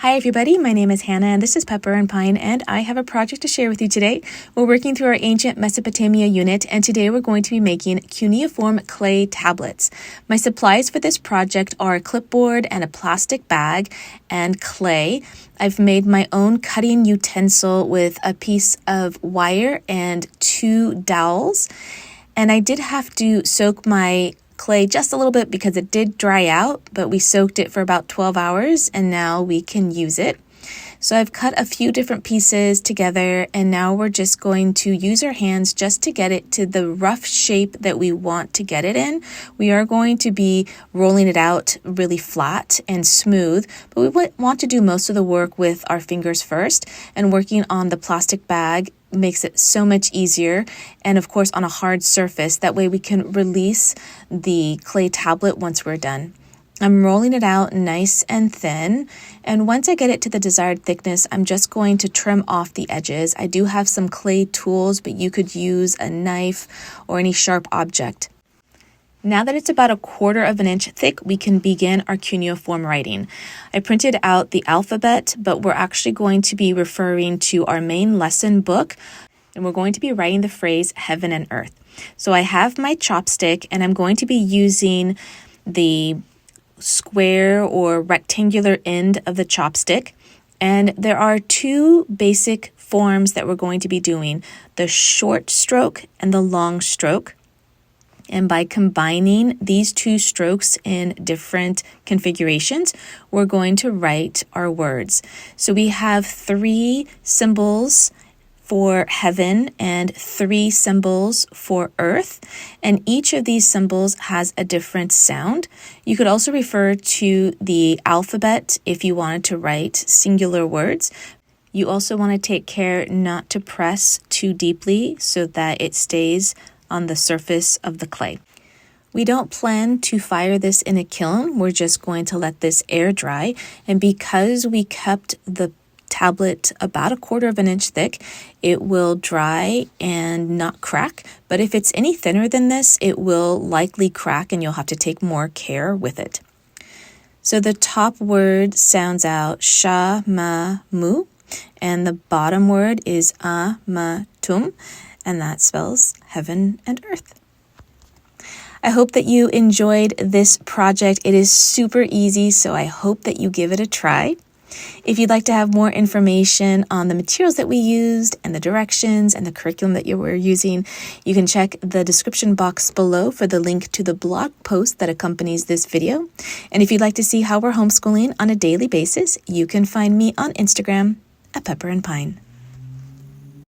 Hi everybody, my name is Hannah and this is Pepper and Pine and I have a project to share with you today. We're working through our Ancient Mesopotamia unit and today we're going to be making cuneiform clay tablets. My supplies for this project are a clipboard and a plastic bag and clay. I've made my own cutting utensil with a piece of wire and 2 dowels. And I did have to soak my clay just a little bit because it did dry out, but we soaked it for about 12 hours and now we can use it. So I've cut a few different pieces together and now we're just going to use our hands just to get it to the rough shape that we want to get it in. We are going to be rolling it out really flat and smooth, but we want to do most of the work with our fingers first, and working on the plastic bag makes it so much easier, and of course on a hard surface. That way we can release the clay tablet once we're done. I'm rolling it out nice and thin, and once I get it to the desired thickness, I'm just going to trim off the edges. I do have some clay tools, but you could use a knife or any sharp object. Now that it's about 1/4 of an inch thick, we can begin our cuneiform writing. I printed out the alphabet, but we're actually going to be referring to our main lesson book, and we're going to be writing the phrase heaven and earth. So I have my chopstick, and I'm going to be using the square or rectangular end of the chopstick. And there are 2 basic forms that we're going to be doing, the short stroke and the long stroke. And by combining these 2 strokes in different configurations, we're going to write our words. So we have 3 symbols for heaven and 3 symbols for earth, and each of these symbols has a different sound. You could also refer to the alphabet if you wanted to write singular words. You also want to take care not to press too deeply so that it stays on the surface of the clay. We don't plan to fire this in a kiln. We're just going to let this air dry, and because we kept the tablet about 1/4 of an inch thick, it will dry and not crack. But if it's any thinner than this, it will likely crack and you'll have to take more care with it. So the top word sounds out sha, ma, mu, and the bottom word is a, ma, tum, and that spells heaven and earth. I hope that you enjoyed this project. It is super easy, so I hope that you give it a try. If you'd like to have more information on the materials that we used and the directions and the curriculum that you were using, you can check the description box below for the link to the blog post that accompanies this video. And if you'd like to see how we're homeschooling on a daily basis, you can find me on Instagram at Pepper and Pine.